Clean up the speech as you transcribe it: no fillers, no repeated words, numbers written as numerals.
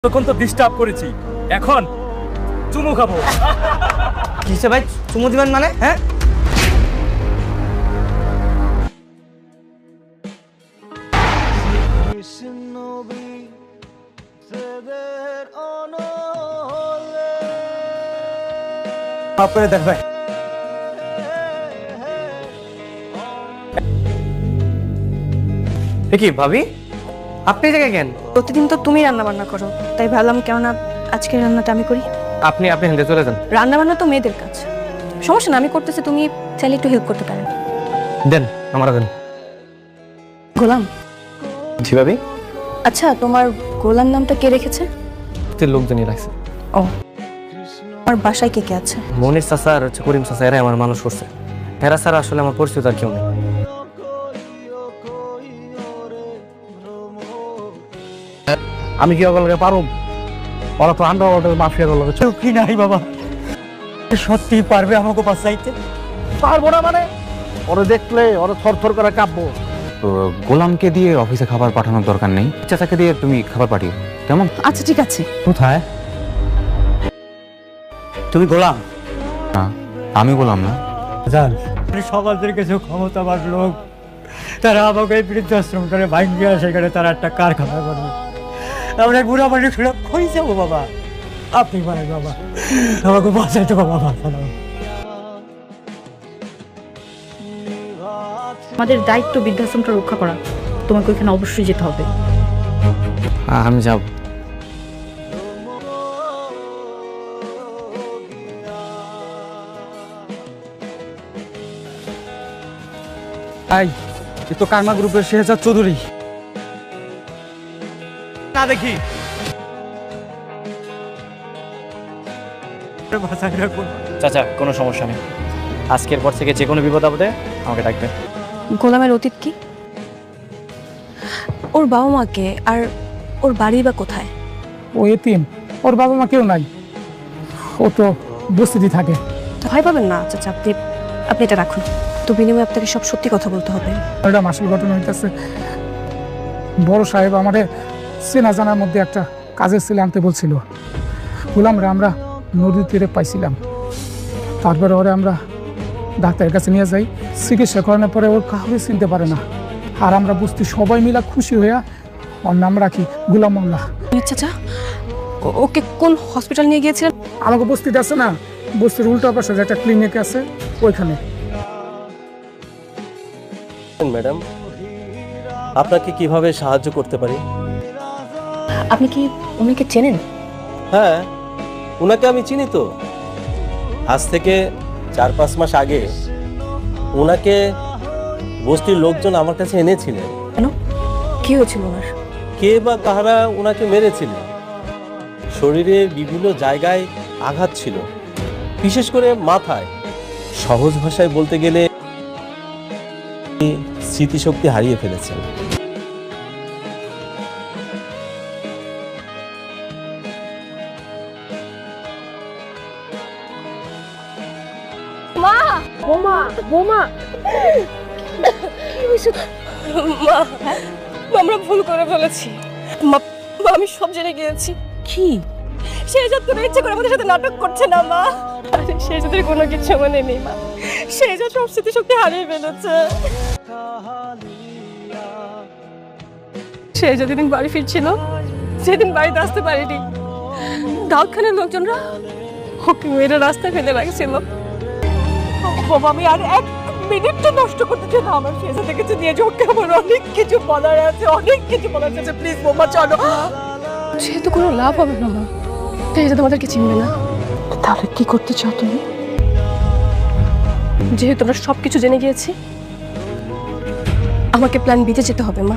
তখন তো ডিস্টার্ব করেছি, এখন চুমু খাবো। কিসে ভাই চুমু দিবেন মানে? হ্যাঁ আপনারে দেখ ভাই, কি ভাবি আপনি জায়গায় কেন? প্রতিদিন তো তুমি রান্না বান্না করো, তাই ভাবলাম কেননা আজকে রান্নাটা আমি করি। আপনি হেঁটে চলে যান। রান্না বান্না তো মেয়েদের কাজ, সমস্যা না, আমি করতেছি, তুমি চাইলে একটু হেল্প করতে পারেন। দেন আমারা দেন। গোলাম? জি ভাবি। আচ্ছা, তোমার গোলাম নামটা কে রেখেছে? লোকজনই রাখছে। ও, আমার বাসায় কে কে আছে? মনির চাচা আর করিম চাচা, এরাই আমার মানুষ করছে। এরা ছাড়া আসলে আমার পরিচিত আর কেউ নেই। আমি কি ওগুলোকে পারব? ওরা তো আন্ডারওয়ার্ল্ডের মাফিয়ার লোক। কেউ কি নাই বাবা, সত্যি পারবে আমাকে বাঁচাইতে? পারবো না মানে? ওরা দেখলে ওরা থরথর করে কাঁপবো। গোলামকে দিয়ে অফিসে খাবার পাঠানোর দরকার নেই, চাচাকে দিয়ে তুমি খাবার পাঠিও, কেমন? আচ্ছা ঠিক আছে। কোথায়? তুমি গোলাম? না, আমি গোলাম না। জান, সমাজের কিছু ক্ষমতাবান লোক তারা আমাকে এই বৃদ্ধাশ্রম করে ভাঙ্গিয়া সেখানে তারা একটা কারখানা করবে। আমরা বুড়া মানুষ কই যাবো বাবা? আপনি পারেন বাবা, আমাকে বাঁচাইতে বাবা, বাঁচানো। আমাদের দায়িত্ব বৃদ্ধাশ্রমটা রক্ষা করা, তোমাকে ওইখানে অবশ্যই যেতে হবে। আমি যাব। এই তো কারমা গ্রুপের শেহজাদ চৌধুরী না দেখি। চাচা কোনো সমস্যা নেই, আজকের পর থেকে যে কোনো বিপদ আপদে আমাকে ডাকবে। গোলামের অতীত কি? ওর বাবা মাকে আর ওর বাড়ি বা কোথায়? ও এতিম, ওর বাবা মা কেউ নাই, ও তো বস্তিতে থাকে। ভয় পাবেন না চাচা, আপনি এটা রাখুন, তো বিনিময়ে আপনাকে সব সত্যি কথা বলতে হবে। এটা মাসুল ঘটনা হইতেছে। বড় সাহেব আমাদের চেনা জানার মধ্যে একটা কাজের ছেলে আনতে বলছিল। গোলামরা আমরা নদীর তীরে পাইছিলাম, তারপরে ওরে আমরা ডাক্তারের কাছে নিয়ে যাই। চিকিৎসা করানোর পরে ওর কাউকে চিনতে পারে না, আর আমরা বুঝতে সবাই মিলা খুশি হইয়া ওর নাম রাখি গোলাম মোল্লা। চাচা ওকে কোন হসপিটাল নিয়ে গিয়েছিলেন? আমাকে বস্তিতে আছে না, বস্তির উল্টো পাশে একটা ক্লিনিক আছে, ওইখানে। ম্যাডাম, আপনাকে কিভাবে সাহায্য করতে পারি? আপনি কি উনিকে চেনেন? হ্যাঁ, ওনাকে আমি চিনি তো। আজ থেকে 4-5 মাস আগে ওনাকে বস্তির লোকজন আমার কাছে এনেছিলেন। কেন, কি হয়েছিল ওনার? কে বা কাহারা ওনাকে মেরেছিলেন। শরীরে বিভিন্ন জায়গায় আঘাত ছিল, বিশেষ করে মাথায়। সহজ ভাষায় বলতে গেলে স্মৃতিশক্তি হারিয়ে ফেলেছেন। আমরা ভুল করে ফেলেছি মা, আমি সব জেনে গিয়েছি। কি? শেহজাদ কোনো ইচ্ছে করে আমাদের সাথে নাটক করছে না মা। শেহজাদের কোনো কিছু মনে নেই মা, শেহজাদ সব স্মৃতিশক্তি হারিয়ে ফেলেছে। শেহজাদ যেদিন বাড়ি ফিরছিল, সেদিন বাড়িতে আসতে পারিনি, দাউদখানের লোকজনরা ওকে মেয়েরা রাস্তায় ফেলে রাখছিল। বাবা, আমি আর এক মিনিটটা নষ্ট করতে চাই না। আমার শেহজাদের কাছে নিয়ে যাও, আমার অনেক কিছু বলার আছে, অনেক কিছু বলার আছে। প্লিজ বোমা চলো। যেহেতু কোনো লাভ হবে না মা, শেহজাদ তোমাদেরকে চিনবে না। তাহলে কি করতে চাও তুমি? যেহেতু আমরা সবকিছু জেনে গিয়েছি, আমাকে প্ল্যান বিতে যেতে হবে মা।